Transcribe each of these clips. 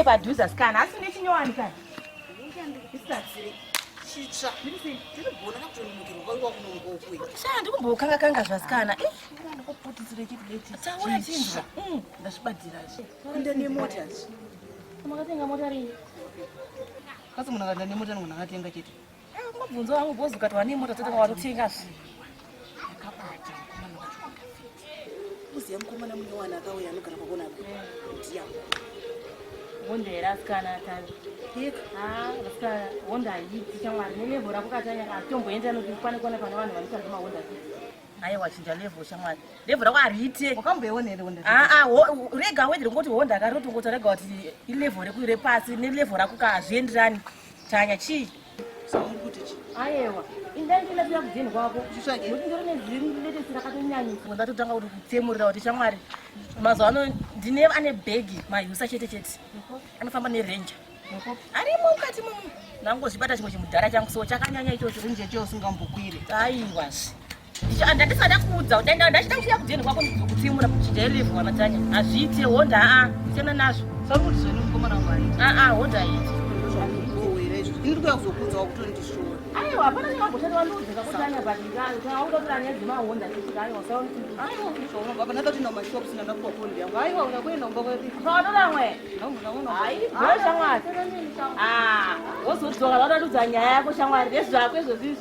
Ine padhuza skana asi nechinyowani kani. Chitsva. Ndinogona nakutonimukirwa kwangu wakunongokuyi. Ndikumbokanga kanga zvasikana. Ndakuputitsire chiti beti. Taura chinzwa. Ndazvibadhira zve. Kuenda nemota. Makatenga mota rini? Kasi munhu akaenda nemota munhu akatenga chete. Mabvunzo wangu bozi ukati nemota totanga watotenga zve. Yakabata mukomana wacho wakafiti. Uziya mukomana mune wana akauya anogara pakona apa. Ndiya. Honda erasikana atari. Rasikana honda yiti shamwari nelevho rako katanya atomboenda nokufane kone pane vanhu vanoshandisa mahonda. Aiwa chinja level shamwari. Level rako ariite. Wakamboiona ere honda? Rega wedre ngoti honda akarotongota rega kuti ilevel rekuire pasi nelevel rako kazvienderani. Tanya chi? Samukuti chi? Aiwa. Indandila kuya kudeni kwako. Chitsvake. Kuti ndorone zvinhu letesi rakatonyanyisa. Ndatotanga kuti kutsemurira kuti shamwari. Mazuva ano ndine ane bhegi mayusa chete chete. Anofamba nerenja. Arimo mukati mumu. Nangozvibata chimwe chimudhara changu so chakanyanya ichocho Rinje cho usingambokwire. Aiwa zve. Ndandisada kuudza kuti ndachida kuya kudeni kwako ndizokutsemura chinja ilevel wanatanya. Azviite honda tena nazvo. Samukuti zvene mukomana wangu aiti. Honda iti. Ndiri kuya kuzokudzawo kuti ndishore. Aiwa hapana chingamboshanda wanudze kakutanya badingayo. Tauda kuti anyadzi mahonda kuti aiwa sawa. Aiwa kushora baba ndakati na mashop sina ndakuwa kondi yangu. Aiwa unakwenda mboko kuti. Tauda mwe. Ai, bho shamwari. Wozodzoka wadudza nyaya yako shamwari. Nezvako izvozvi.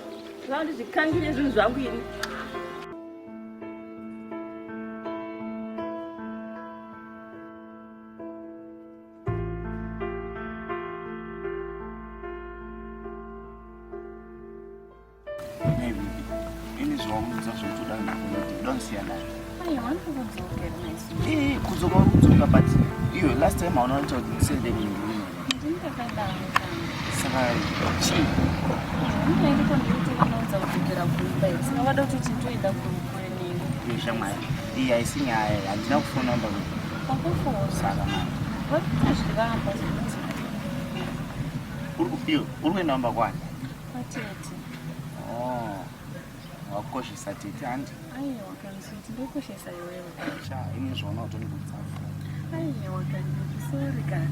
Zvava ndizvikangire zvinhu zvangu ini. Kudzoka but you last time I wanted to say them in the wakoshesa tete handi? Aiwa kanisiti ndokoshesa iwewe. Ini zvona utoni kutsafa. Aiwa kanisiti sorry kana.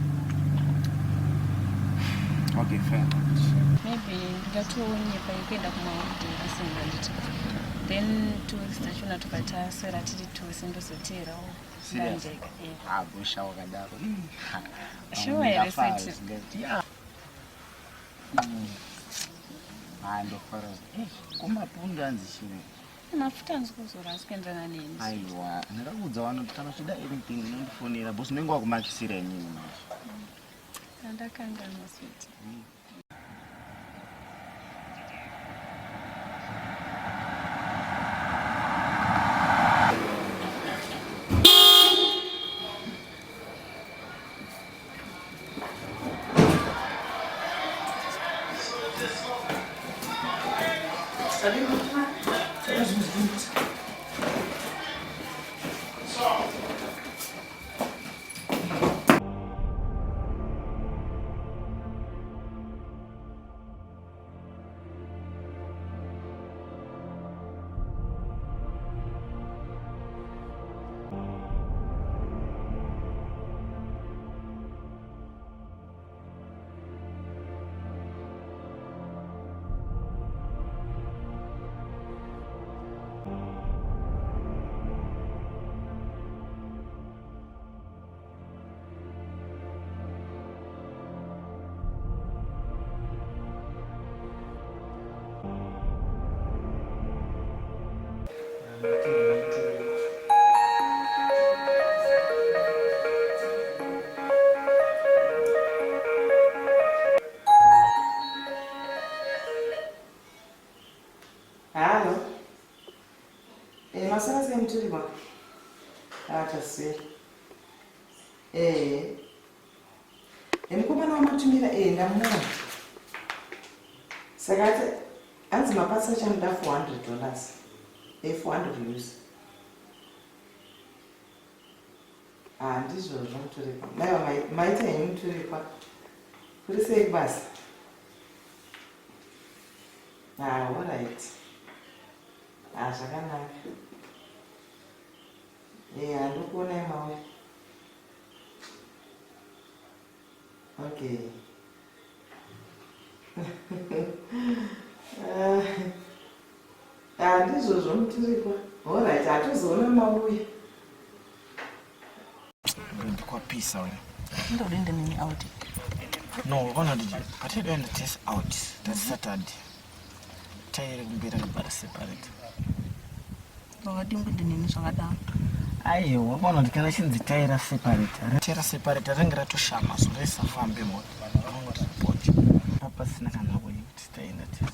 Okay, fair. Maybe ndatoonyepa yekuenda kumaholiday asinga nditi. Then tustachona tukatasera tiri tose ndozoterawo. Serious? Busha wakadaro. Sure, I said. Yeah. Ndofara kumapunda anzishire mafuta anzikuzora asikuenderana neni. Aiwa ndakaudza wano kana zvida anything inondifonera bosi unenge wakumakisira inini Ndakanganwa sweet. Halo. Masana semtulima. Achaswera. Mukomana wamatumira ndamuona. Sakati anzi mapatsa chamuda $400. $400 US. Ndizvozvo muturikwa. Maiwa maita henyu muturikwa. Kuri sei basa? All right. Zvakanaka. Handikuonai mauya. Okay. Ndizvo mutirikwa. Alright, hatizoona mauya. Ndikwapisa wena. Ndodende nini out? No, gonna do. I tell you when the test out. That's Saturday. Tire kumbira kubara separate. Wakadimbude nini zvakadaro? Aiwa, vona kuti kana chinzi tire separate. Tire separate ringira toshama so risafambe moto. Vanongoti report. Apa sina kana kuti stay in that.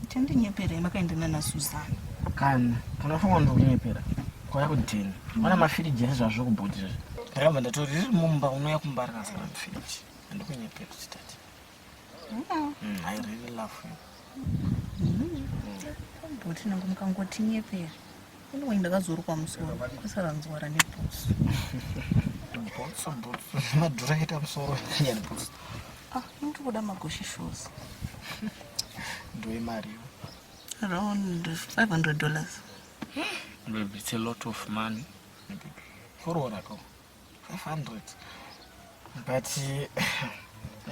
Tendinyepera makaendana naSuzana. Kana unafunga ndokunyepera. Kwaya kudini. Wana mafiriji zvazvo kubudira. Ndakamba ndatori riri mumba unouya kumbarira sana mafiriji. Ndikunyepera chitati. I really love you. Bhuti nangu mukangotinyepera. Ino ndakazorukwa musoro. Kusara nzwara nebhusi. Bhusi. Madhura ita musoro nyari bhusi. Ndikuda magoshi shows. Ndoe mari. Around $500. Maybe it's a lot of money. Maybe. Korora ko. 500. But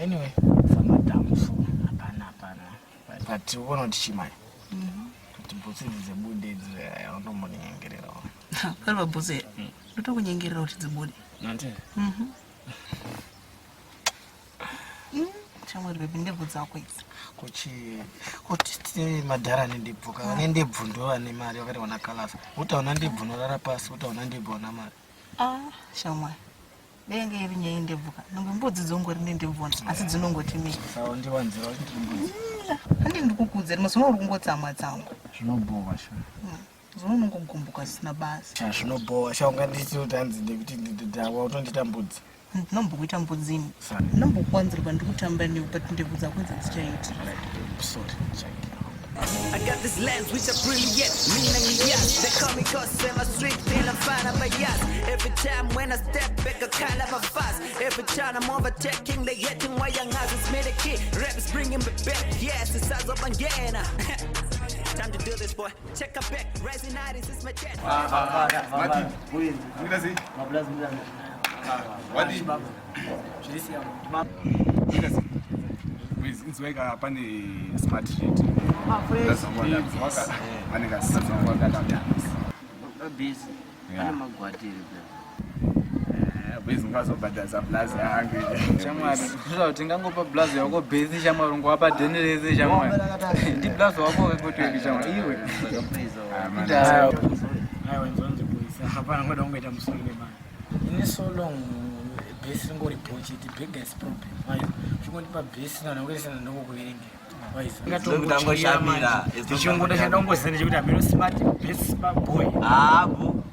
anyway, some madam so hapana. But you want to chimai. Kuti bhusi dzibude unomunyengerera. Kalva bhusi. Ndotokunyengerera kuti dzibude. Nante? Chamwari baby ndebvu dzako idzi. Kuti madhara nendebvuka nendebvu ndo vane mari vakati wana kalasa. Utaona ndebvu norara pasi, utaona ndebvu wana mari. Shamwari. Denge iri nyaya ndebvuka. Nonge mbudzi dzongori nendebvuna asi dzinongoti miri. Sawa ndiwanzira kuti ndimbudzi. Handi ndikukudza mazuva uri kungotsamwa tsamwa. Zvinobohwa sha. Zuva unongogumbuka zvisina basa. Sha zvinobohwa sha ungandichi kuti hanzi ndekuti ndawa utondita mbudzi. Ndinombokuita mbudzini. Ndinombokuwanzirwa ndikutamba newe but ndebvu dzako dzichaita. Sorry, check. I got this lens which are brilliant, mean and yes. They call me cause I'm a street thing, I'm fine of a yes. Every time when I step back, I kind of a fast. Every time I'm overtaking, they getting why young houses made a kid. Raps bringing me back, yes, it's size of Angena. Time to do this, boy. Check up back, rising 90s, it's my chest. Mati, ngida si? Wadi? Ngida si? Nzweka pane smart sheet. Ndazobona zvaka vanenge sisazwa kana busy. Ana magwatiri base ngazobhadhaza blaze yangu. Shamwari, kuzoda kuti ngangopa blaze yako busy shamwari ngowapa deneleze shamwari. Ndi blaze wako kwetwe shamwari iwe. Aiwa nzonzi boys. Hapana ngoda ungaita musoro nemali. Ini so long base ngori project biggest problem. Aiwa. Chingonipa base na ngoisana ndokuverengera. Ngangoshamira. Tichongoda chandongozana chekuti amino smart base boy. Abo.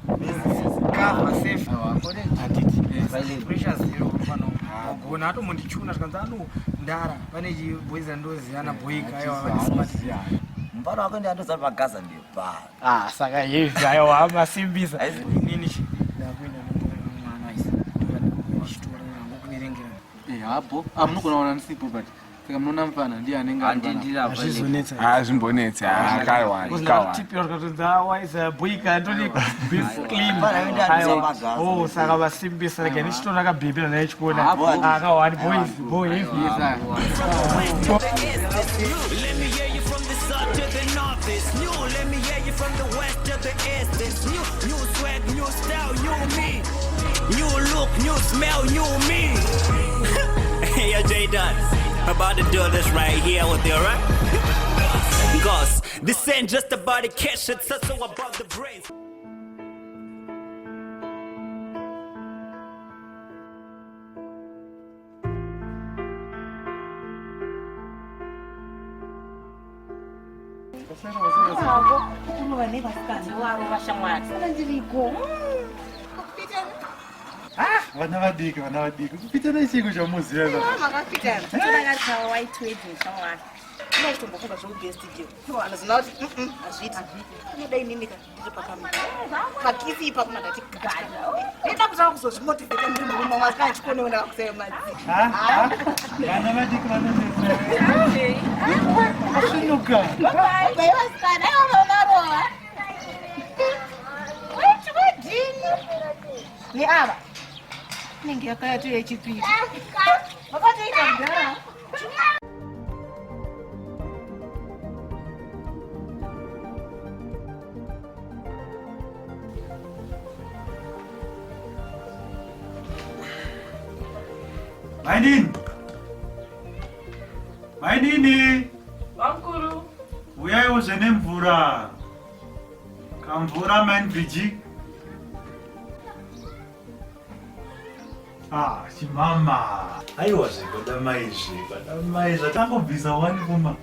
Cover safe. Handiti. Pressure zero pano. Ogona ato mundichuna tikanzano ndara. Pane chi boys andoziyana boyika aiwa vani smart. Mbaro wako ndi andoza magaza ndiyo pa. Saka hivi aiwa amasimbisa. Nini chi? Ndakwenda mwana waisi. Chitora ngokuverengera. Hapo amunogona kuona nisipo but saka munona mfana ndiye anenge andindira pa. Zvimbonetsa akaiwa. Tipira kutonza waisa boyika ndoni beef clean. Oh saka vasimbisa like nichitona akabhebhera naye chikona. Akawani boy Let me hear you from the south to the north. It's new. Let me hear you from the west to the east. It's new swag, new style, new me. New look, new smell, new me. Hey, yo, J-Dot. About to do this right here with you, right? Cause this ain't just about the cash, it's also about the brains. Vana vadiki kupita nechiku chamuziva makapitana todakatsawa white wedding shamwari inotombofunga zvekubest girl iwana zina kuti hazviti inoda inimika ndiri pakamira pakisi ipapo makati neda kutava kuzozvimotivheta ndiri murume makana chikoneona kakuseva madzi vana vadiki vanosvinuka baivasikana aivavanarova wechikodini neava inenge yakayatoya chipiri vakati Mainini, Wankuru. uyai uzvene mvura. Kamvura manbiji. Chimama. Aiwa zvekoda maizvi. Atangobvisa wani kuma.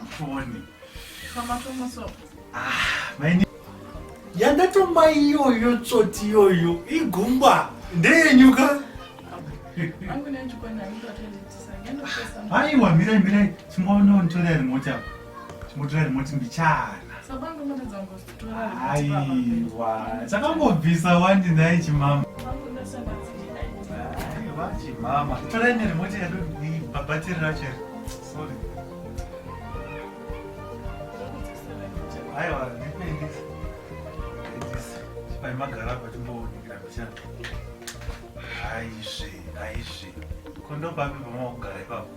Mfoni. Maini. Yandatoma iyoyo tsoti iyoyo igumba ndeyenyuka. Aiwa mirai chimbonotora remote mbichana. Aiwa takangobvisa wani nai chimama. Aiwa chimama torai neremote yadu bhatiri racho. Sorry. Aiwa ndipendisa. Paimagara patimboonekera mbichana. Aizve kondopapi pamagara ipapo?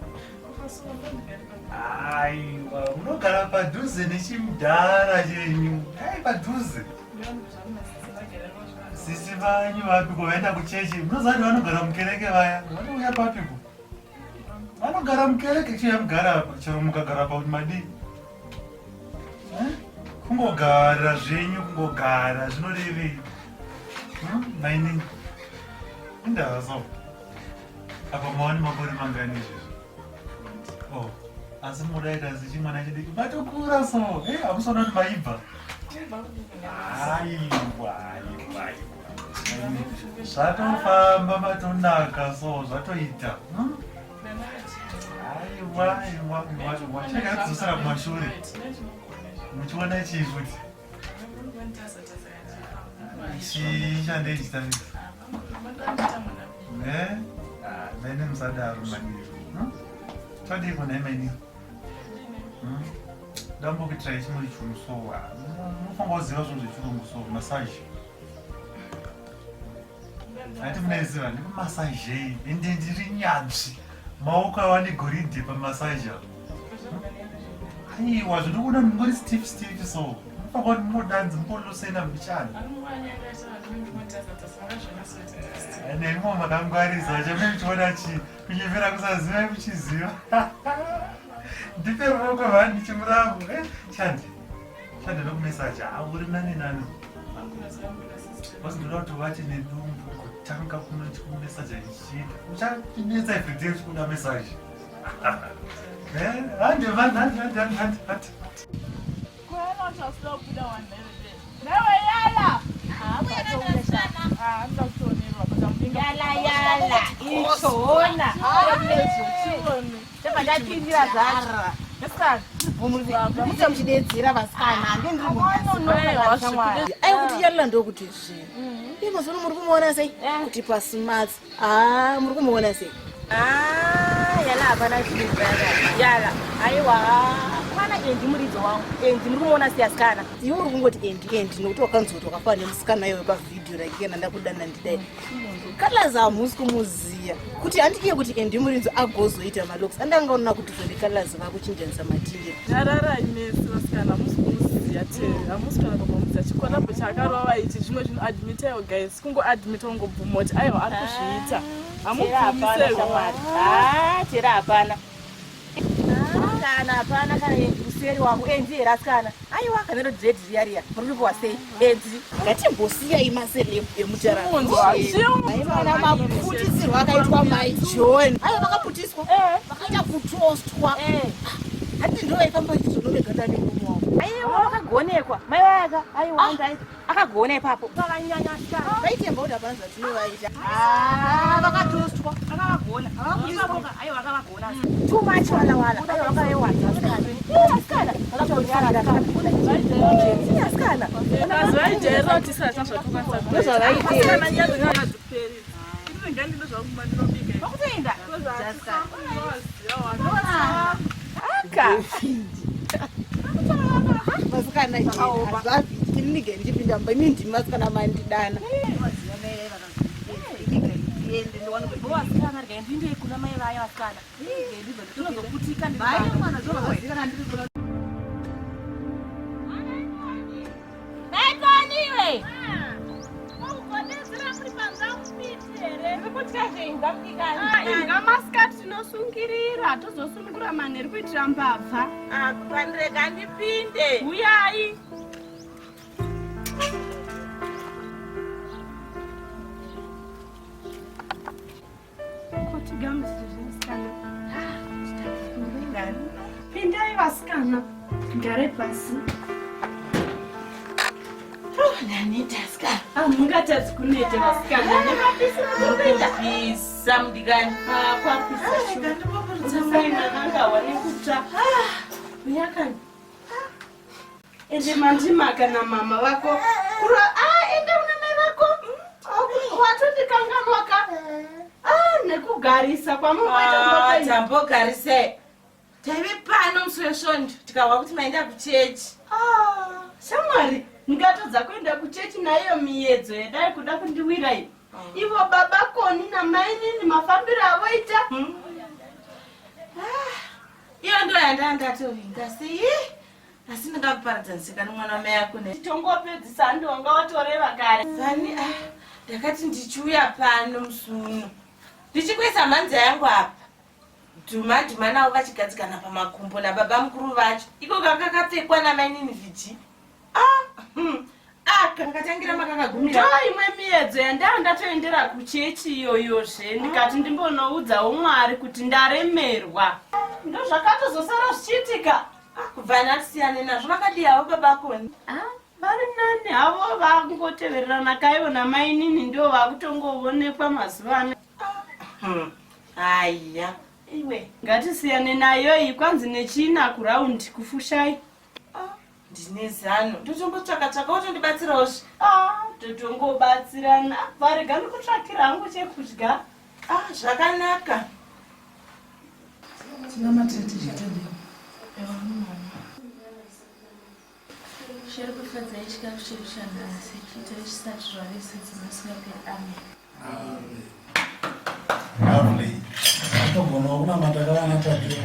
Aiwa munogara padhuze nechimudhara chenyu. Padhuze sisi vanyu vapiko vaenda kuchechi? Munozati vanogara mukereke vaya vanouya papiko? Vanogara mukereke chiya mugara chero mukagara pamadii kungogara zvenyu kungogara zvinorevei? Mainini indava so apa maoni makore mangani izvezvo? Asi mudaita sechimwana chidiki matokura so hamusona kuti maibva? Aiwa zvatofamba matonaka so zvatoita. Aiwa chakadzosera kumashure muchiona chii futi? Chichandeichita maine musadaro maniri. Twadii kunai maini? Ndambokutirai chimwe chirungu so munofanira kuziva zvinhu zvechirungu so masaji. Hati munoiziva ndikumasaji ende ndiri nyanzvi. Maoko ava negoridhe pamasaji apo. Aiwa zvinokuona mungori stiff so munofanira kuti munodanzi munolusena mbichana. Nemwe makangwarisa chamuchiona chii kunyemera kusaziva muchiziva. Ndipe ruoko vani ndichimurambo. Chandi nokumesaji uri nani wasindoda kuti vati nedumbu kutanga kumesaji ichiita uchanetsa everyday kuda mesaji. Handi Yala ichona chapandapindira zara muchidedzera vasikana kuti yala ndokuti zvinhu mazuva muri kumuona sei kuti pasmart muri kumuona sei yala hapana yala aiwa kana endi muridzi wangu endi muri kumuona sei asikana iwe uri kungoti endi nokuti wakanzoti wakafana nemusikana iwe pavhidhiyo rakikena ndakudana ndidai kalazi hamusi kumuziya kuti handikiye kuti endi murinzi agozoita maloks andangaona kuti zvendikalazi vakuchinjanisa matiri nyarara inesi vasikana hamusi kumuziya te hamusi kana kumuziya chikwanapo chakarova ichi zvimwe zvinhu admitayo guys kungoadmita ungobvumoti aiwa ari kuzviita tera hapana hapana kana useri wako enzi here asikana aiwa kana rodred riyariya muri kupiwa sei enzi ngatimbosiyai maselebhu emutaraaivana maputisirwo akaitwa majohn aiwa vakaputiswa vakaita kutostwa hati ndo vaifamba ichizononeganda nemumu wavo aiwa vakagonekwa mai vayaka aiwa akagona ipapo vakanyanya asikana vaitemba kuti hapana zvatinovaita vakatostwa akavagona aiwa akavagona too much walawala aiwa vakaiwanza asikana asikana azvaijera kuti saazvaitezvakutoenda vasikana hazvavhiti ndinige ndichipinda mba imi ndimi vasikana mandidana ende ndiwane kuti Wasikana ndinde kuna mai vaya wasikana. Ndinozokutika ndi. vai mwana zvovaziva ndiri kuna Baitoniwe. ngamasikati tinosungirira tozosunungura manheru kuitira mbavha Kupandireka ndipinde. uyai pindai vasikana gare pasi mungatadzi kunete vasikana Ndapisa mudikani. kwapisaanangawa nekutsva uyakani ende mandimaka namama vako ende una mai vako watondikanganwaka nekugarisa kwamumaita Tambogarise. Taive pano muswesvondo tikahwa kuti maenda kuchechi. shamwari ndingatodza kuenda kuchechi naiyo miyedzo yadai kuda kundiwirai ivo baba koni namainini mafambiro avoita Iyo ndo yandandatovinga sei. Asi ndingakuparadzanisika nomwana wamai yako ne. tongopedzisa ndonga watoreva kare Zani ndakati ndichiuya pano musuno. Ndichikwesa mhanza yangu apa. Dhuma navo vachigadzikana pamakumbo nababa mukuru vacho. Iko kakakapfekwa namainini vhiji. Kangatangira makakagumira. ndo imwe miyedzo yandaa ndatoendera kuchechi iyoyozve ndikati ndimbonoudzawo mwari kuti ndaremerwa ndo zvakatozosara zvichiitika Kubva natisiyane nazvo vakadiyavo baba koni. vari nani havo vangotevererana kaiona mainini ndo vakutongoonekwa mazuva ano Haiya. iwe ngatisiyane nayo iyi kwanzi nechina kuraundi kufushai Ndine zano. Ndotombotsvaka wotondibatsirawo zve. totongobatsirana varega ndikutsvakira hangu chekudya Zvakanaka. tina matete chitendeo Sheri kufadza ichikafu chedu chanhasi chiitire chisati zvavese dzimasingaperi. Amen. Lovely. Atogona kunamata kavana tatu.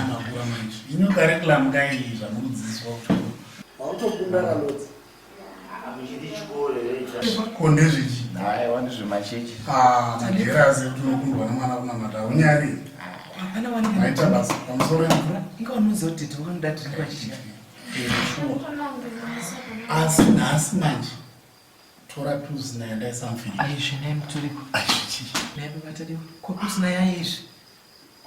Makura manje. Ino curriculum kaini zvamudzidziswa kuti Autokunda kalodzi. konde zvichi. Wandi zvemachechi. Magerazi kuti unokundwa nemwana kunamata unyari. hapana wani Maita basa pamusoro emvura. ingaunoziva kuti tinoda tiri kwachichi Asi nhasi manje tora tuzi naenda something. aizvinai mutoriko Azvichi. naibabatadio kokusina yaizvi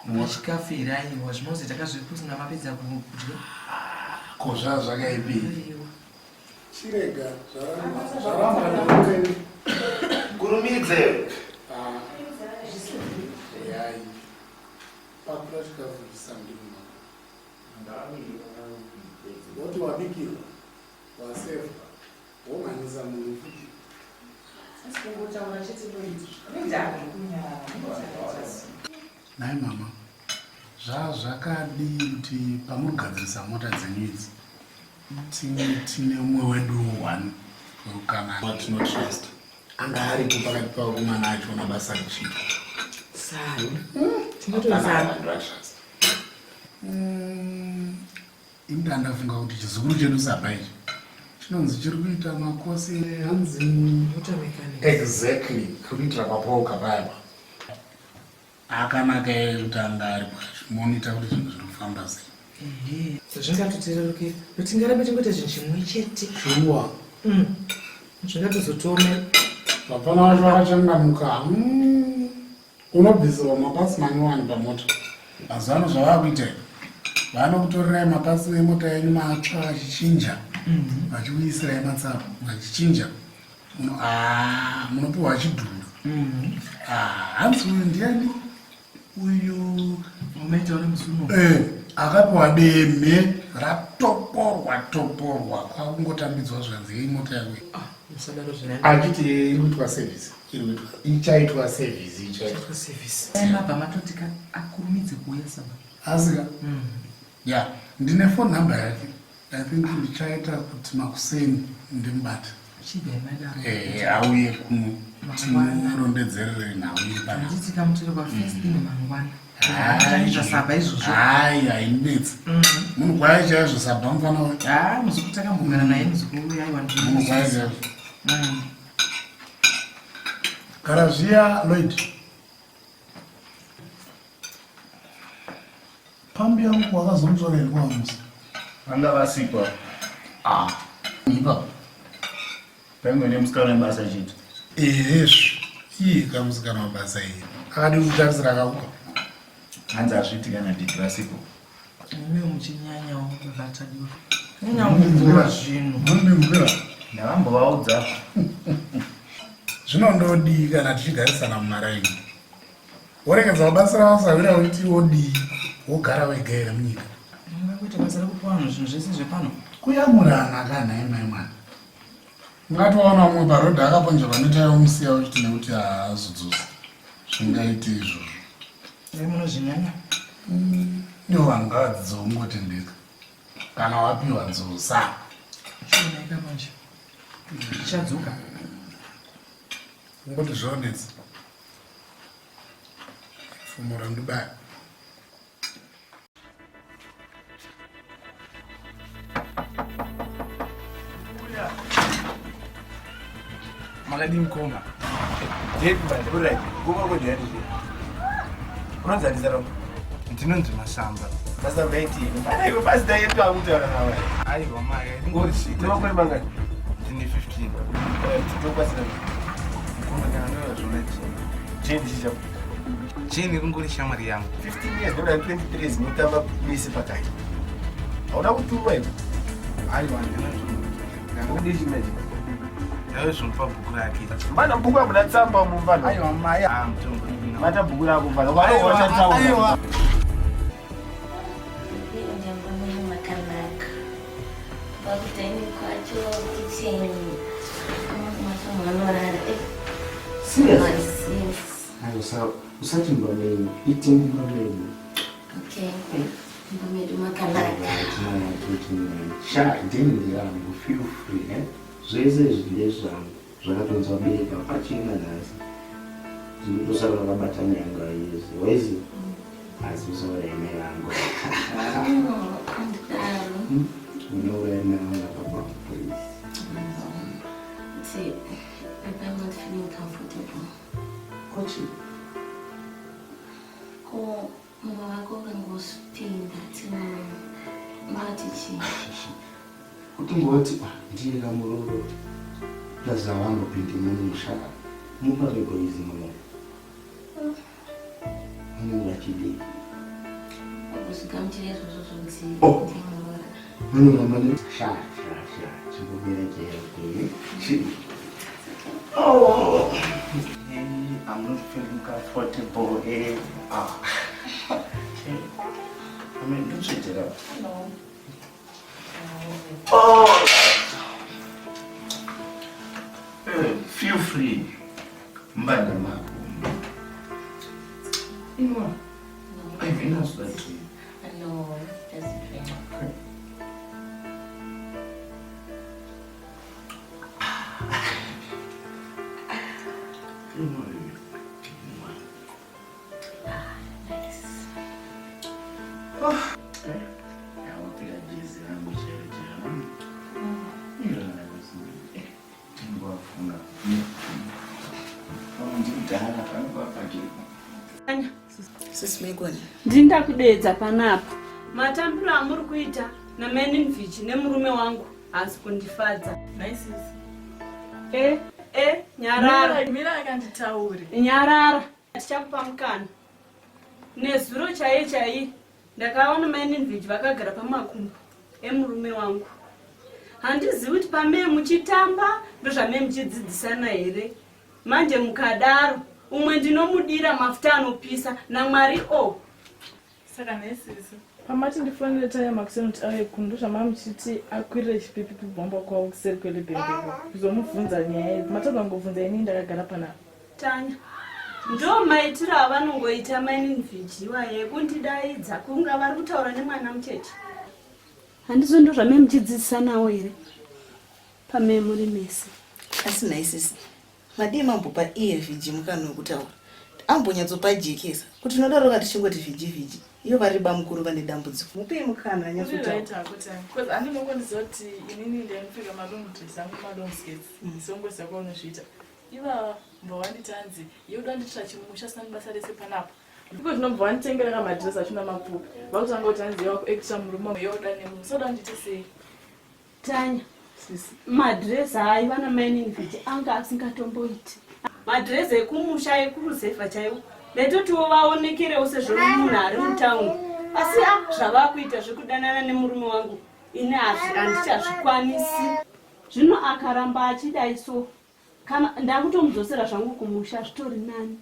machikafu iraiwa zvinozi takazvikusina mapedza kudya Ko zvakaipi. Chirega zvaramba nezvimweni. Kurumidze. Yai. Pakura chikafu chisamdima. Woti wabikirwa wasevha womhanyisa munhu futi. Nai mama. Zvakadi kuti pamugadzirisa mota dzenyu idzi tine umwe wedu one wekana watinotrust anga aripo pakati pavo kumwana achiona basa richiita sani tinotozana ini ndandafunga kuti chizukuru chedu saba ichi chinonzi chiri kuita makosi hanzi exactly kuri kuitira papauka payapa akanaka kuti anga aripo achimonita kuti zvinhu zvinofamba sei zvingatotirerukira notingaramba tingoita zvinhu chimwe chete shuwa zvingatozotome vapana vacho vakachangamuka unobvisiwa mapasi manyowani pamota mazuva ano zvavakuita vanokutorirai mapasi emota yenyu matsva vachichinja vachiuyisirai matsapo vachichinja munopiwa chidhuru hanzi uyu ndiani uyu umaitaura musuno akapiwa deme ratoporwa kwakungotambidzwa zvanzi imota yake musadaro zvinani achiti iri kuitwa sevhisi ichaitwa sevhisi ichaitwa sevhisi mabva matotika akurumidze kuuya saba asika ya ndine phone number yake I think ndichaita kuti makuseni ndimubata chigaimada auye kuno Tinorondedzerere nhau iri pana. Handiti kamutiro kwa1st nemangwana. Hainetsi. Munhu kwaye chaizvo sabha mufana we. Muzuku takambogara naye muzukuru yaiwa munhu kwaye chaizvo. Gara zviya Lloyd. Pambi yangu wakazomutorerwa musi. Vanga vasikwa. Nipa. Pemwe nemusikana webasa chito. Kamusikana webasa iyi. Akadi kutarisira akauka. Hanzi azviitika nadhidhirasipo. Mimi muchinyanyawo kuzvatadiwa. Nyanya zvinhu. Mundimbira. Ndavambovaudza. Zvinondodii kana tichigarisana mumaraini. Worekedza mabasa ravasavira uiti wodii wogara wega here munyika. Ungakuita basa rekupa vanhu zvinhu zvese zvepano. Kuyamurana kanhaimai mwana. Ungatoona mumwe parodhi akaponja panoitawo musiya uchiti nekuti haazodzosa. Zvingaite izvo. Munozvinyanya. Iwo angadzidza ungotendeka. Kana wapiwa dzosa. Chinonaika manje. Chadzoka. Ungoti zvonetsa. Fumura ndibaya. Makadi mkoma. Jepi bande, alright. Goma kodi hadi. Unanza alizaro. Ndinonzi Masamba. Sasa veti. Ayo basi da yetu amutana nawe. Ayo mama, ngorisi. Ndinokwe mangani. Ndini 15. Tutokwa sina. Mkoma kana nawe zoneti. Cheni chicha. Cheni kunguri shamari yangu. 15 years, ndio 23 nitamba misi pakai. Hauna kutumwa hivi. Ayo ndinonzi. Ngudi meji. Yawe sumpa bukura yake. Mana bukura munatsamba mumvano. Ayo maya. Mtongo. Mata bukura kumvano. Kwa hiyo watatsawa. Ayo. Bakutani kwacho kitchen. Masomarara. Serious? Ayo sawa. Usati mboneni. Eating mboneni. Okay. Mboneni makalaka. Sha, ndini yangu. Feel free, eh? Zvese zvile zvangu zvakatonza bereka pachina nhasi zvinotosara vakabata nyanga yese waizi asi usaura ine yangu unouraya naona papa please. See, I'm not feeling comfortable. Kochi ko mama wako kangosipinda tino matichi kutongoti ndiye kamuroro plaza wangu pindi muni mushaka mupa veko hizi mama muni wachidi kusikamchira zvozvonzi muni wambani sha chikumbira chero chidi. Oh, I'm not feeling comfortable. I mean, don't shut it up. No. Oh, feel free. Mbana mako. No. I mean, that's that too. No, just a dream. Okay. Nice. Oh. Ndinda kudedza panapa. Matambiro amuri kuita nameninvichi nemurume wangu asi kundifadza. Nice. Nyarara. Mira akanditauri. Nyarara. Tichakupa mukana. Nezuro chai ndakaona maininvichi vakagara pamakumbo emurume wangu. Handizivi kuti pamee muchitamba ndozvamee muchidzidzisana here. Manje mukadaro umwe ndinomudira mafuta anopisa naMwari Saka nesisi. Pamati ndifonere tayama kusema kuti auye kundu zvamamuchiti akwirire chipipi bhomba kwawo kuseri kwelebhembeko. Kuzomubvunza nyaya idzi. Matogangobvunza ini ndakagara panapa. Tanya. Ndo maitiro avanongoita maininvichi iwaye kundidaidza kunga vari kutaura nemwana mucheche. Handizo ndo zvamee muchidzidzisanawo here. Pamee muri mese. Asi naisisi. madima ambopa iye vhiji mukano wekutaura ambonyatsopajekesa kuti unodaroka tichingoti vhiji iyo variba mukuru vane dambudziko mupei mukana anyatsotaura andinokondiziva kuti inini ndainopfeka malong dress angu malong skets songwesa kwaunozviita iva mbva wanditanzi yeuda anditira chimusha sina basa rese panapa iko zvinobva wanditengereka madress achina mapfupi vakutanga kuti anziva kuextra murume yeuda nemunhu soda nditi sei Tanya madress aiva namining vhiji anga asingatomboiti madress ekumusha ekuruzefa chaiwo netotiwo vaonekerewo sezvo munhu ari mutauni asi zvava kuita zvekudanana nemurume wangu ine handichazvikwanisi zvino akaramba achidai so kana ndakutomudzosera zvangu kumusha zvitori nani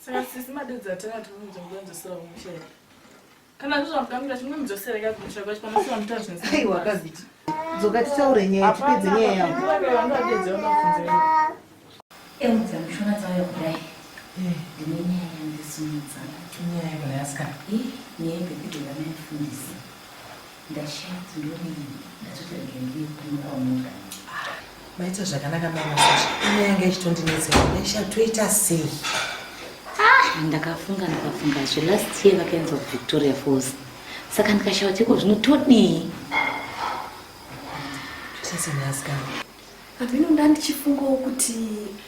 saka sisi madedzi atanga timuzomudzosera kumusha here kana zvozvamukamira chimwemudzosera kakumusha kwacho panosiwa mutazvinesi aiwa kaziti dzoka titaure nyaya tipedze nyaya yangu emudzamishona dzauya kudai ndine nyaya yandisimudza nyaya yakalayasikana nyaya yekupedza vanaifundisa ndashaya dzindori ndatotoregendiye kumuraumuka maita zvakanaka maimasosha inyaya yanga ichitondinetsera ndaisha toita sei ndakafunga zve last year vakaenza kuvictoria falls saka ndikashava tiko zvinotodii sesenyasikana apino ndandichifungawo kuti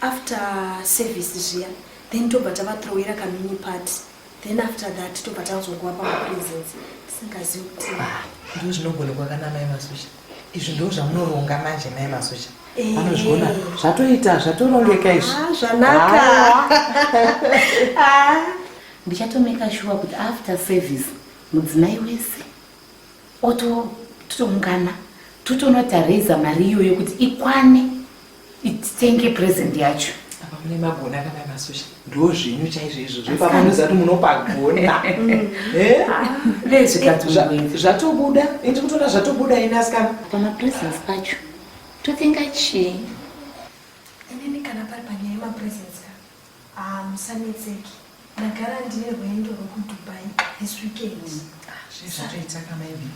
after service zviya then tobva tavatrowera kamini party then after that tobva tazongowa pamapresence tisingazivi kuti ndo zvinogone kwakana maimasosha izvi ndo zvamunoronga manje maimasosha anozviona zvatoita zvatorongeka izvi zvanaka ndichatomeka sure kuti after service mudzimai wese totoungana totonotareza mari iyoyo kuti ikwane ititenge present yacho apa mune magona kana masosha ndo zvinyu chaizvo izvo zvepamanoziva kuti munopagona zvatobuda indi kutoona zvatobuda inasikana pamapresence pacho totenga chii inini kana pari panyaya yemapresence ka musanetseki ndagara ndine rwendo rwekudubai this weekend zvatoitaka maybe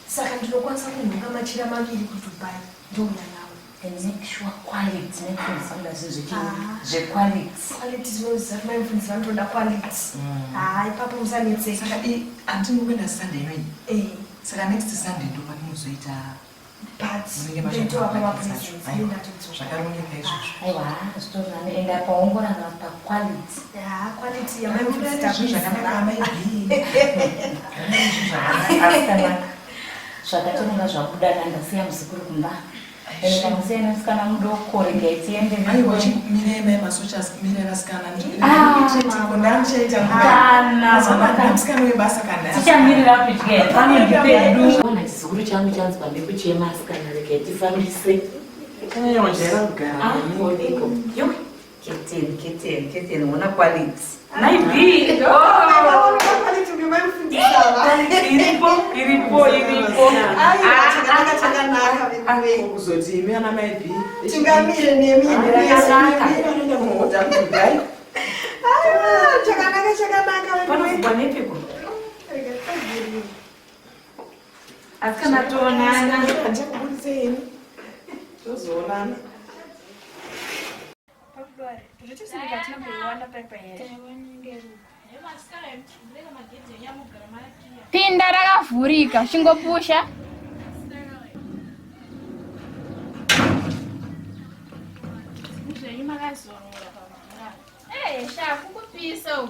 saka ndinokwanisa kunhonga machira maviri kudubai ndouya nawo and make sure quality quality zvinoziva kuti maimufundisi vanotoda quality ipapo musanetseki saka handingokwenda sunday inoyi saka next sunday ndo patinozoita zvakarongeka izvozvo aiwa zvitorani enda paongorana paquality zvakatononga zvabuda ndasiya muzukuru kumba ndamusiya nasikana mudoko regai tiendeaiwa masochas mire vasikana tichamirira kudya pamwe chizukuru changu chanzwa nekuchema asikana regai tifambise keteni muna quality kuzoti imi ana maibhi tingamire nemi panofugwa nepiko asikana toonana achakuburiseni tozoonana pinda rakavhurika chingopusha shakukupisa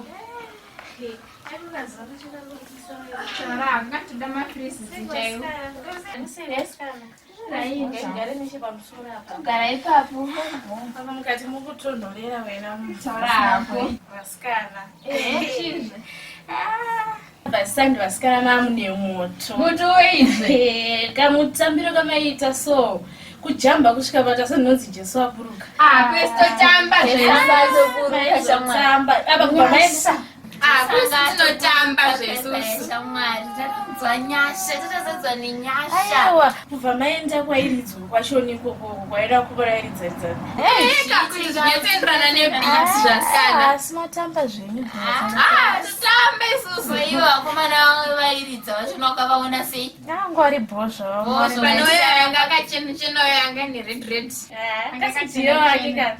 ngatoda mafirisizi chaiwo togara ipapo mukati mukutonhorera wena mutaurako vasikana vasandi vasikana mamune moto moto weizve kamutambiro kamaita so kujamba kusvika patasa nonzi jesu apuruka kwesitotamba zvesazopuruka apa kubva tinotamba zvesushamwari takudzwa nyasha totazadzwa nenyasha aiwa kubva maenda kwairidzwa kwashoni ikoko kwaida kuvarairidzaridza kakuti zvinotenderana nebits zvasana asi matamba zvenyu totambe isusu ivo vakomana vairidza vachinoka vaona sei angwari bhozva panoyo yanga akachenochenoyo yanga neredred akasidziyo akika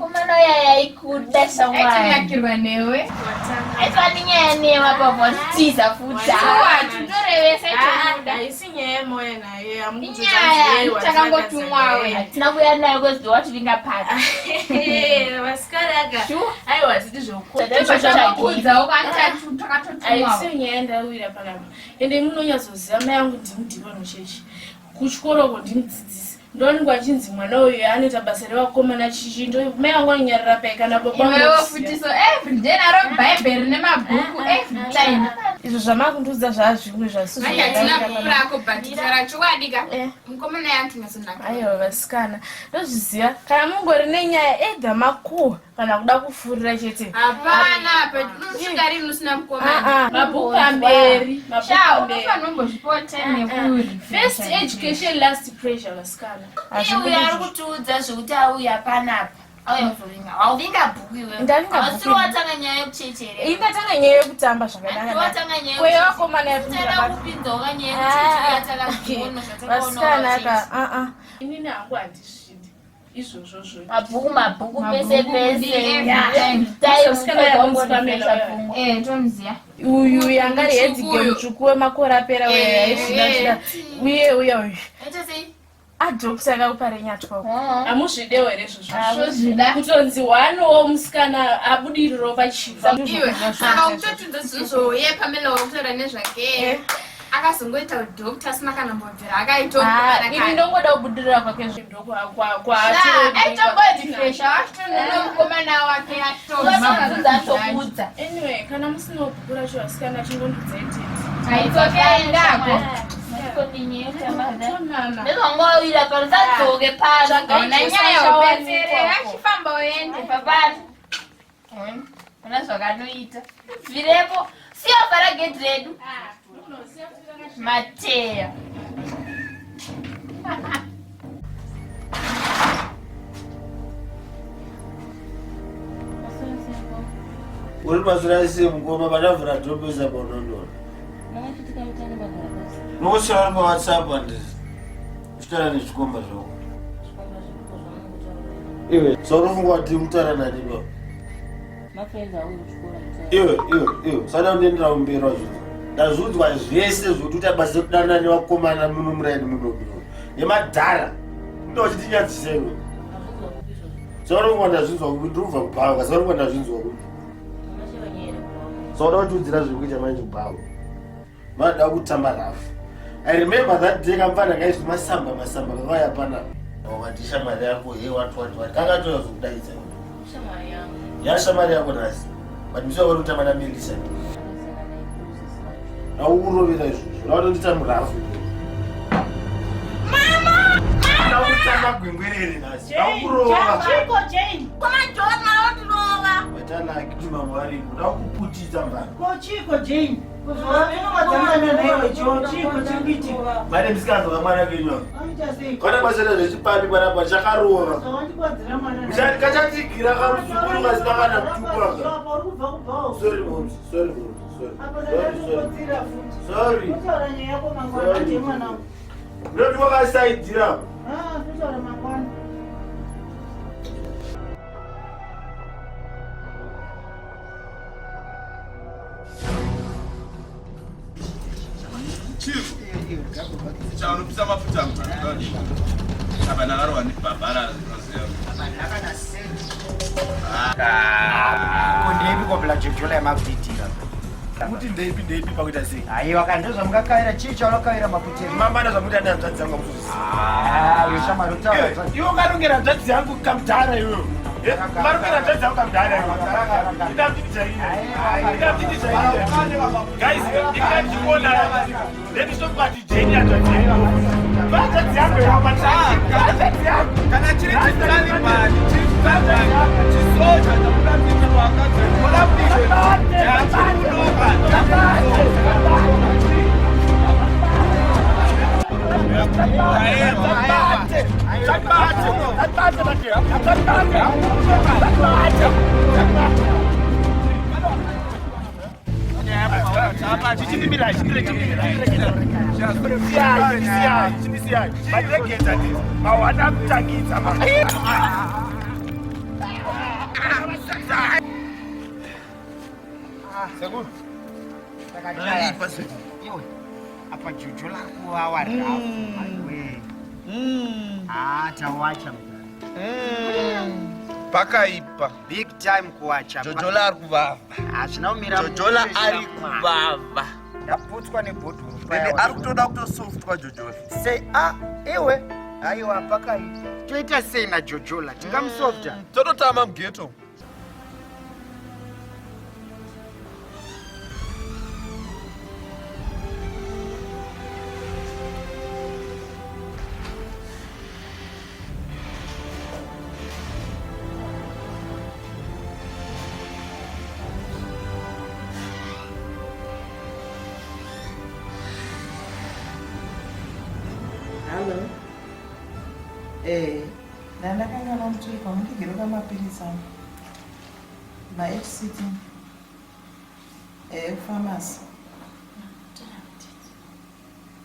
Kumano yaya ikuda shamwari. Yakirwa newe. Aitwaninya newa baba tiza futa. Tutorewesa ituda. Isinye moyo naye amukuza. Inyaya takangotumwawe. Tinakuya nayo kwezi watu vingapata. Vasikaraga. Aiwa zidi zvokuda. Takakuza ukantatu takatotumwawe. Aisinyeenda uira panapa. Ende munonyazoziva mai angu ndimudiwa muchechi. Kuchikoroko ndimudzidzisi. Ndoningwa achinzi mwana uyu anoita basa revakomana chichi ndo mai angu anonyarara paikana iwewo futi so everyday naro bhaibheri nemabhuku everytime. Izvo zvamakundudza zvazvimwe hatina bhuku rako bhatitara chokwadi mukomana yantu nazonaka. Aiwa vasikana ndozviziva kana mungori nenyaya edha makuhwa kana kuda kufurira chete. Hapana unosvika rini usina mukomana. Mabhuku amberi unofanira kumbozvipawo time nekuri. First education last pressure vasikana. Uyu ari kutiudza zvokuti auya panapa. Auya kuzovinga. Wauvinga bhuku iwewe. Ndavinga bhuku. Asiri watanga nyaya yekuchechere. Ingatanga nyaya yekutamba zvakanaka. Watanga nyaya kwe vakomana yapinda kupinza wakanyaya yekuchechere yataka kuona zvatakaona. Vasikana aka inini hangu handisvidi. Izvozvo zvo. Mabhuku pese pese. Tomuziya. Uyu yangari hedzige mutsvuku wemakore apera uye aizvida uye uyu. Adhokisa akakupa renyatwa. Amuzvidewo here zvozvida. Kutonzi wanowo musikana abudiriro pachiva. Iwe saka ukutotudza zvoye pamela wakutaura nezvake. Akazongoita udhokta asina kana mbobvira akaitokubara ini ndongoda kubudirira kwake aitobodifresha wachitonomukomana wake atokudza. Anyway kana musina bhuku racho vasikana chingondudza itete. aitokaendako ndezvangawira pano tadzoke pano nanyaya upetsere achifamba uende papani una zvakanoita bvirepo siyabva ragedhi redu mateya. uri pasirasi mukoma patavhura dhobesa paunondona nokushara pawhatsapp handisi uchitaura nezvikomba zvako iwe saunofunga kuti kutaura nani ipapo iwe sada kundiendera kumberi wazviti ndazviudzwa zvese zvokuti utabasa kudana nevakomana muno muraini munobino nemadhara ndo wachitinyadziseiwe saunofunga ndazvinzwa kuti ndirubva kubhawa kasaunofunga ndazvinzwa kuti sauda kutiudzira zvekuita manje kubhawa mada kutamba rafu. I remember that day kamfana ngaizvi masamba kakauya panapa wakati shamwari yako he what kakatoya zvekudaidza yashamwari yako nasi but misiwa vari kutamba namelisa aukurovera izvozvo nautondita murafu autamba gwengwerere nasi aukurova vatanaki kuti mambo varipo naukuputisa mvana mane misikanzoka mwana kenywa kana basera zvechipani panapa chakarova kachatigira kamuzukuru kasina kana kutukwaka sorry noti wakasaidzira chaunopisa mafuta abanakarowa ndibhabhara ndeipi kopela jojola yamakuitira kuti ndeipi pakuita sei aiwa kandi zvamukakavira chii chaunokavira maputeri mamana zvamuti ane hanzvadzi yangu yoshamari iwo ngarongera hanzvadzi yangu kamudhara iweyo marongera hanzvadzi yangu kamudhara guys ndikationa ndendisokubati jeni hanzvadzi hanzvadzi yangu kana chiri chisalimani chisoja ndakuratidza wakazwe siyai madegedza ndi mawana mutangidza sekuru Nalipa sekuru. iwe apa jojo lakuwawa rawe tawacha Pakaipa. big time kuwacha Jojola ari kuvava. hazvina umira Jojola ari kuvava. ndaputswa nebhodhoro Ende ari kutoda kutosoftwa Jojola. sei iwe aiwa pakaipa toita sei najojola tingamusofta Tototama mugeto. Hello. Ndandakanga namutsvika mundigeroka mapirisi angu ma-HCT epharmacy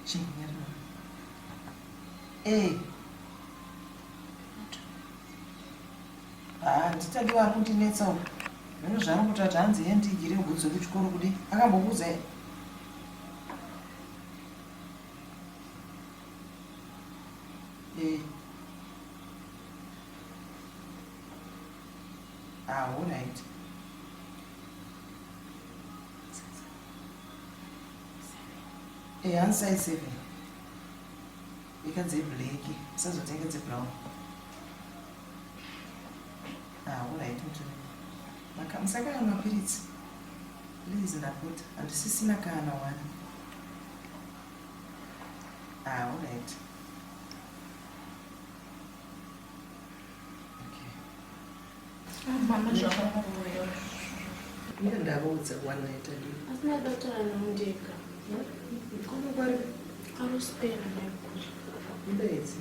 chinyarwa handitadi vari kundinetsa uku zvino zvano kuti ati hanzi ye ndigire bvudzi kuchikoro kudi akambokuza here all right. Handside 7. Ikadze black, sazotenga dze brown. All right, mtu. Musaka mapirisi. Please ndapota. Andisisina kana wani. All right. Mama zvakamuroyo. Mira ndavaudza one night adi. Asina dotara nomundeka. Kono kwari aruspera naikuti. Ndedzi.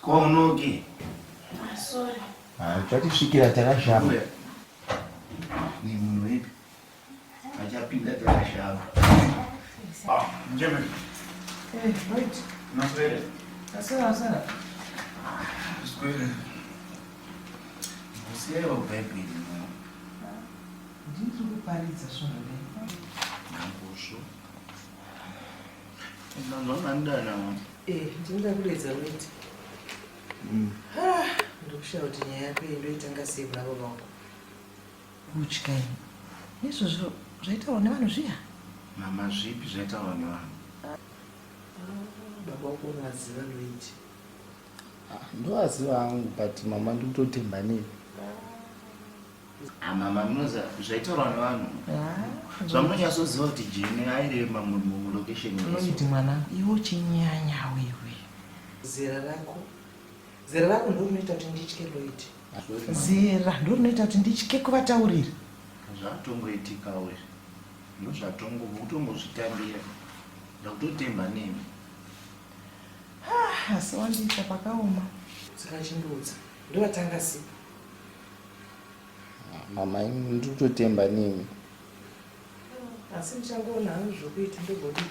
Konoki. Sorry. Chatisvikira takashama. Ni munhu ipi? Achapinda takashama. Njeme. Right. Naswere. Asana. Square. Usiyewo baby. Ndiri kuparidza zvona ne. Nangosho. Ndandana. Ndinga kuledza weti. Ndokushaura kuti nyaya yako indoitanga sei kuna baba vangu. Kutyaini. Izvozvo zvaitaurwa nevanhu zviya? Mama zvipi zvaitaurwa nevanhu? Baba wako unovaziva ndoiti. Ndovaziva hangu but mama ndikutotemba nei. Mama munoza zvaitaurwa nevanhu. Zvamunonyatsoziva kuti jini airema mulocation. Unoti mwana iwe uchinyanya wewe. Zera rako ndo rinoita kuti nditye Loiti. Zera ndo rinoita kuti nditye kuvataurira. Zvatongoitikawo izvi. Ndozvatongozvitambira. Ndakutotemba nemi. Asi wandiita pakaoma. Saka chindoudza. Ndovatanga sipo. Mama ndikutotemba nemi. Asi ndichangoona hangu zvokuita ndogoti.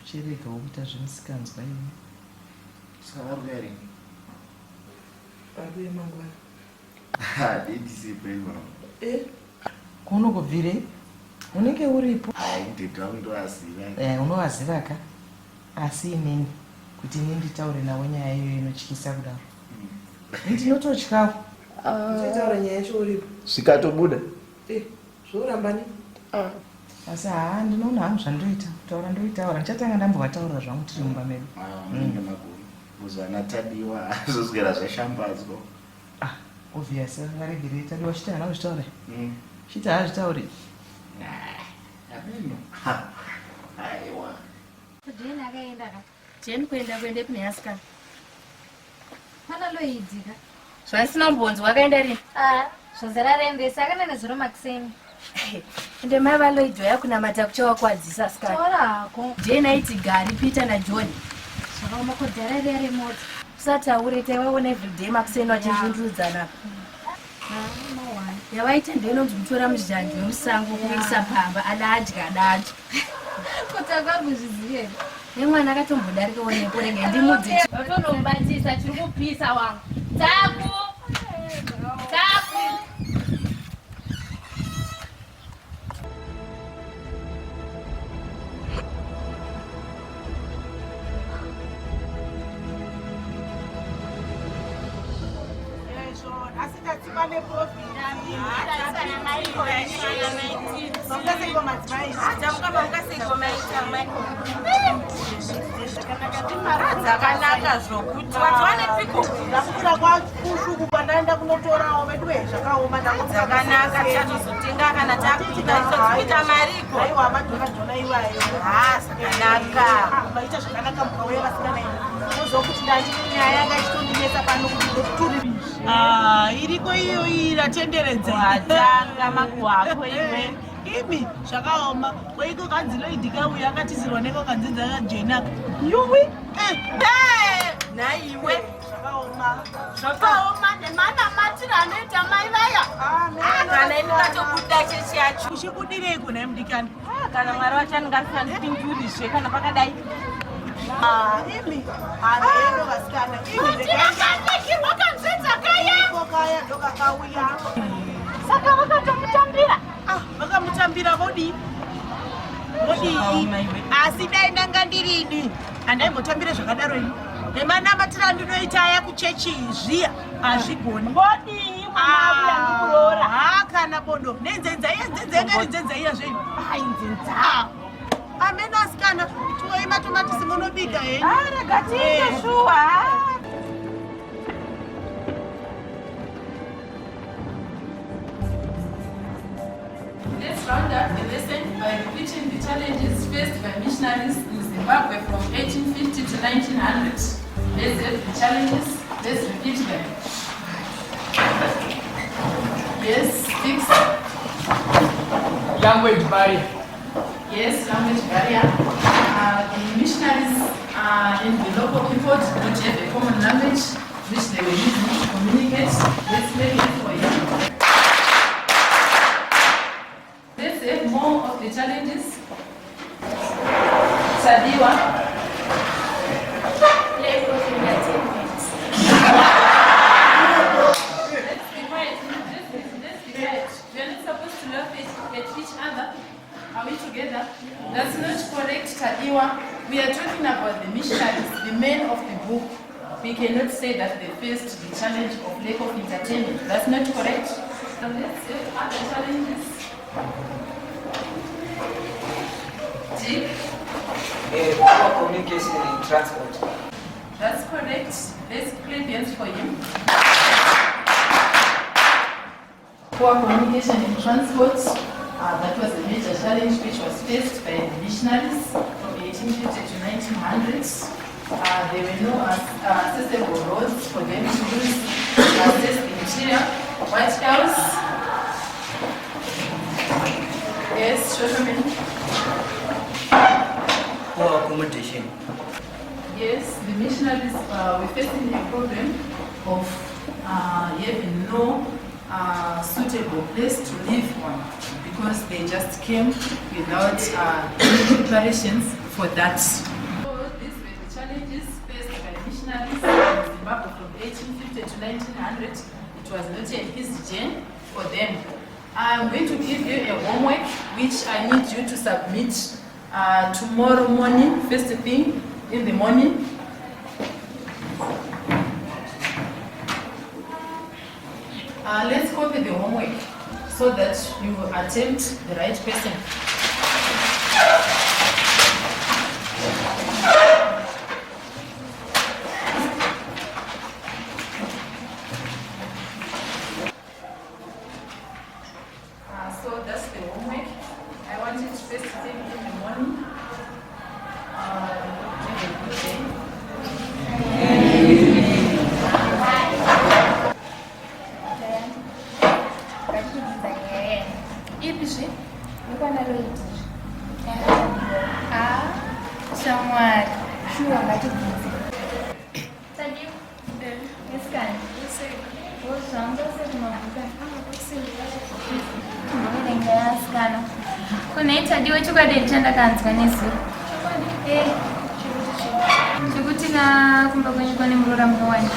Uchiregawo kuita zvemusikanzwa iwe. Saka varuya rini? Varuya mangwana. Dedisipewa. Kunokubvire? Unenge uripo? Ndega kundovaziva. Unovaziva ka? Asi inini kuti ini nditaure nawo nyaya iyo inotyisa kudaro. Ndinototyawo. Nditaura nyaya yacho uripo. Zvikatobuda. Zvoramba ni? Asi ndinoona hangu zvandoita. Kutaura ndoitaura. Ndichatanga ndambovataura zvangu tiri mumba medu. Munenge makuru. Kuzana tadiwa zvoswera zvashambadzwa. Obvious, ngaregere tadiwa chita hana kuzvitaura. Chita hazvitauri. Aiwa. Jeni akaenda ka? Jeni kuenda kune asikana. Pana Loidzika. Zvaisina mbonzi wakaenda rini? zvozara rendesa kana nezuro makiseni ende mai valoidzoya kunamata kuchawakwadzisa Taurako. jane aiti gari peter najohn zvakaomakodzara iri remota usataure taivaona everyday makuseni vachizvundurudzana yavaita ndeinonzi mutora muzhanji wemusango kuisa pamba adadya adadya kuti akambozvizive nemwana akatombodarikaonepo rege ndimudzi vatonomubatisa chiri kupisa wangu taku taku dzakanaka zvokuti vatonepiko ndakukura kwakushuku kwandaenda kunotorawo veduwe zvakaoma dzakanaka tichatozotenga kana takuita mariko aiwa madhonadhona iwayo zvakanaka maita zvakanaka mukauya vasikanaini ozokuti ndati nyaya yanga ichitondinetsa pano kuti iriko iyo iratenderedza atanga makuhako iwe imi zvakaoma kweiko kanziloidhika uya akatizirwa neko kanzinza kajenaka yuwi naiwe zvakaoma nemana matira anoita mai vaya kana iningatobuda chechi yacho uchibudirei kuna mudikani kana mwari wacho aningarifanipinjurizve kana pakadai imi aeno vasikana iakandikirwa kanzvenza kaya ndokakauya saka vakatomutambira vakamutambira vodii asi dai ndanga ndirini handaimotambire zvakadaro ini nemanamatira ndinoita aya kuchechi zviya hazvigoni vodii mwanaakuroora kana bodo nenzenzaiya zvenyu ainzenza ameno asikana tuoi matomatisi munobika henyu regatiite shuwa Let's round up the lesson by repeating the challenges faced by missionaries in Zimbabwe from 1850 to 1900. Let's have the challenges. Let's repeat them. Yes, 6. Language barrier. Yes, language barrier. The missionaries and the local people did not have a common language which they were using to communicate. Let's make it for you. Let's have more of the challenges. Sadiwa. Let's go to the achievements. Let's be quiet. Let's be quiet. We are not supposed to laugh at each other. Are we together? That's not correct, Tadiwa. We are talking about the missionaries, the men of the book. We cannot say that they faced the challenge of lack of entertainment. That's not correct. So let's have other challenges. Dick? Poor communication in transport. That's correct. Let's play hands for him. Poor communication in transport. That was a major challenge which was faced by the missionaries from 1850 to 1900s. There were no accessible roads for them to use to access the interior. What else? Yes, Shoshomini? Poor accommodation. Yes, the missionaries were facing a problem of having no suitable place to live on because they just came without any preparations for that. So these were the challenges faced by missionaries in Zimbabwe from 1850 to 1900. It was not an easy journey for them. I'm going to give you a homework which I need you to submit tomorrow morning, first thing in the morning. Let's copy the homework so that you attempt the right person. So that's the homework. I want you to first thing in the morning. Have a good day. Ndakasikana kunoitadiwe chokwadi chandakanzwa nezuro chekuti kumba kwenyu kwane murora mukawanda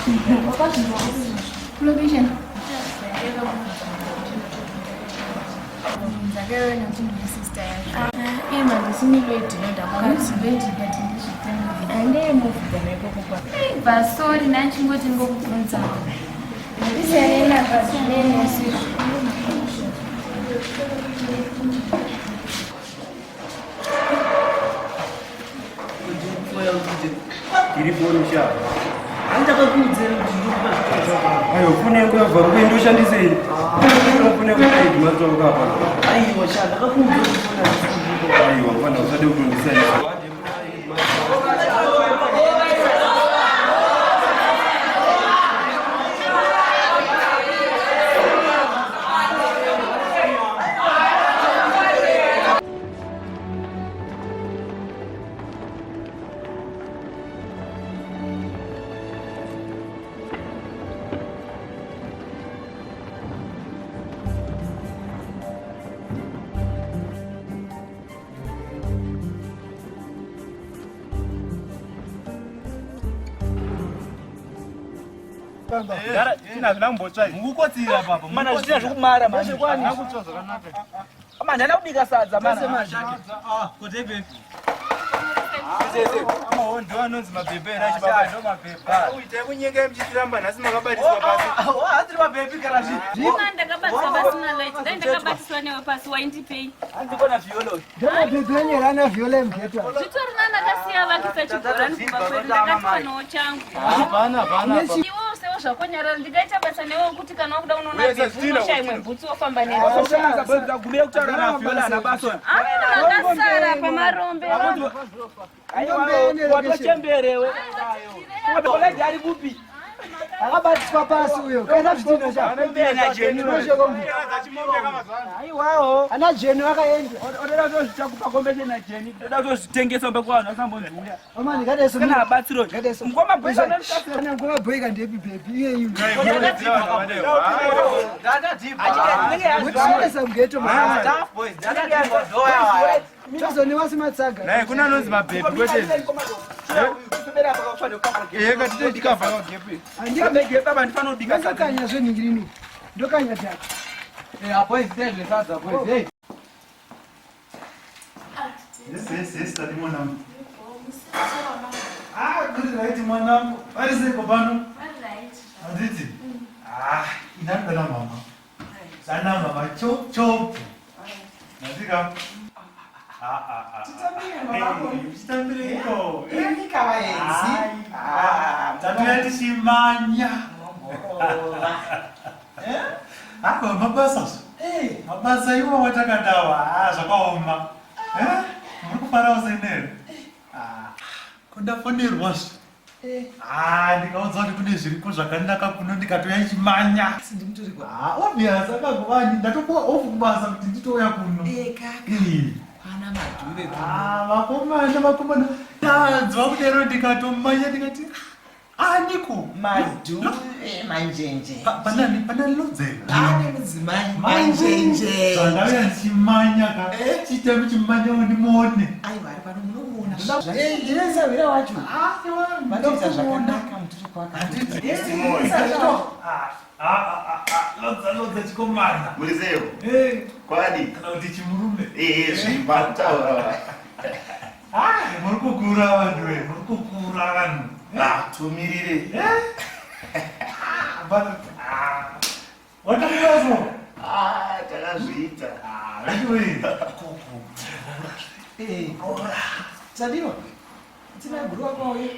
location ndakaona kuti ndine sister yako mandisimiloidhinoda andeimuvuganaipokopa vasori nachingoti ngokubvunza ndisiyaenavasinenesu iriponisha andakakuudzira kuti ndikupa zvitoro zvako ayo fune kuyabva kuenda ushandisei unofune kuaidhimatsokapa aiwa sha ndakakuudzira kuti aiwa fana usade kutondisaisa Ndana kubika sadza amahondo anonzi mabhebhe ndo mabhebha uite kunyenge mchitiramba nhasi makabatiswa pasi hatiri mabhebhi kana ndakabatiswa pasina light dai ndakabatiswa newe pasi waindipei andikona violo ndamabhebhi enyerana violo mugeta zvitori nandakasiya vakisa chigorani kumba kwedu ndakatifanhawo changu iwo sewo zvakonyarara ndingaita basa newe kuti kana wakuda unoona bhebhi imwe bhutsi wofamba negume kutaura naviola anabasona akasara pamarombe watochemberewe oledi ari kupi akabatiswa pasi uyo kaenda zvitino aiwawo ana jeni akaenda oda tozvitakupa kombechena jeni oda tozvitengesa mbe kwavanhu vasambonzwuya amani gadesokana abatsiro ngomabhoika ndepi bhebhi iyeyu mutinesa mugeto tozoniwa sematsaga kuna anonzi mabhebhi kwete ndokanya zvenhingirini ndokanya tatu tati mwanangu kuri raiti mwanangu variseko pano handiti inandana mama sana mama chopu natika chitambireko tatiyatishiimanya ako mabasa mabasa iwo watakadawa zvakaoma muri kufarawo senero kundafonerwazvo ndikaudza kuti kune zviripo zvakanaka kuno ndikatoya chimanya obvious akagovani ndatopuwa ofu kubasa kuti nditouya kuno vakomana tanzwa kudero ndikatomanya ndikati andiko madhuve manjenje panani lodzera manjenje zvandauya ndichimanya ka chitemi chimanya ndimone aivari pano munomuona ndinezavira wacho vanoita zvakanaka lodza chikomana muriseyo kwadi kana kuti chimurume zvimataura muri kukura vanhu muri kukura vanhu tumirire watakurazo takazviita tadiwa tinagurwa kwauye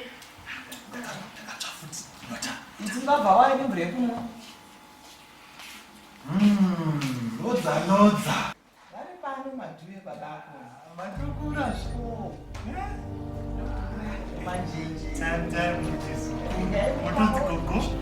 itingabva waine mburekumwa lodza vari pano madhuve padako matukura zvo manjenje motodzi gogo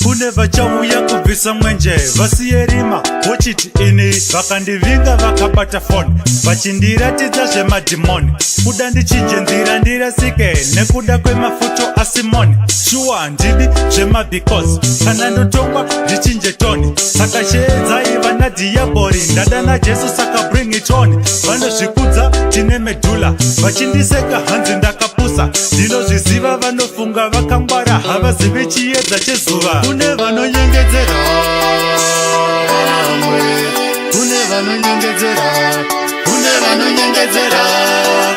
kune vachauya kubvisa mwenje vasiyerima vochiti ini vakandivinga vakabata foni vachindiratidza zvemadhimoni kuda ndichinje nzira ndirasike nekuda kwemafuto asimoni shuwa handidi zvemabecause kana ndotongwa ndichinje toni saka sheedzai vana dhiyabhori ndada najesu saka bring it on vanozvikudza tine medhula vachindiseka hanzi ndakapusa ndinozviziva vanofunga vakangwara havazivi chiedza chezuva kune vanonyengedzera kune vanonyengedzera kune vanonyengedzera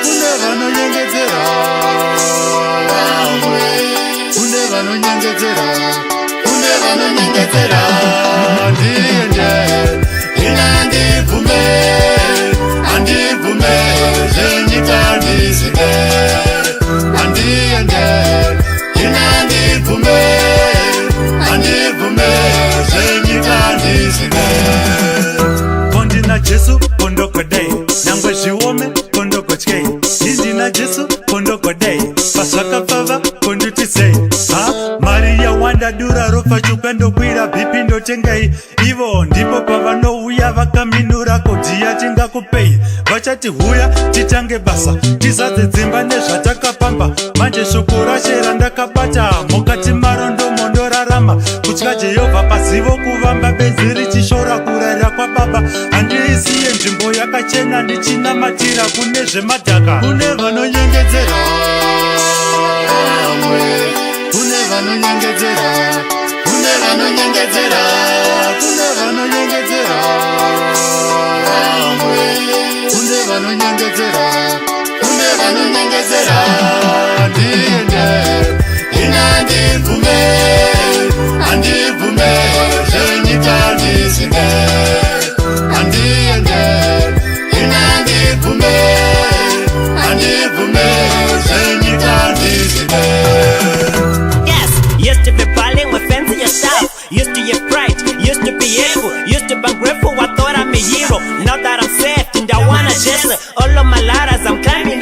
kune vanonyengedzera kune vanonyengedzera kune vanonyengedzera ndiende inandibvume andibvume zvenyika ndizike andiende inandibvume andibvume zvenyika ndizike kondina jesu kondogodei nyangwe zviome kondogotyei ndindina jesu kondogodei pazvakapfava konditisei mari yawanda dura rofa chuka ndokwira bhipi ndotengei ivo ndipo pavanouya vakaminura kodhiya tingakupei vachati huya titange basa tizadze dzimba nezvatakapamba manje shoko rashera ndakabata mukati maro ndomondorarama kutya jehovha pazivo kuvamba benzi richishora kurayira kwababa handiisiye nzvimbo yakachena ndichinamatira kune zvemadhaka kune vanonyengedzera kune vanonyengedzera kune vanonyengedzera kune vanonyengedzera kune vanonyengedzera kune vanonyengedzera ndiende inandibvume andibvume zvenyika ndizike andiende inandibvume andibvume zvenyika ndizike. Used to be balling with fancy yourself. Used to your pride, used to be able, used to be grateful. I thought I'm a hero. Now that I'm safe and I wanna chase all of my ladders. I'm climbing.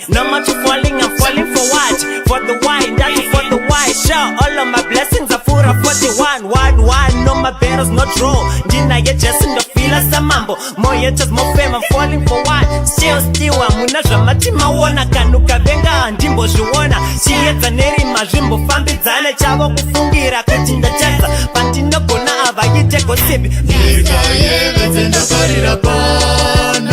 No much falling, I'm falling for what? For the wine, that is for the wine. Sure, all of my blessings are full of 41. One, no my battles not draw. Dina ye just in the feel as a mambo. More yet just more fame, I'm falling for what? Still, I'm una dramatima wana kanuka venga ndimbo juona. Chieta neri majimbo fambi zane chavo kufungira kutinda chesa. Pantino kona ava yite kosibi. Nika ye betenda parira pana.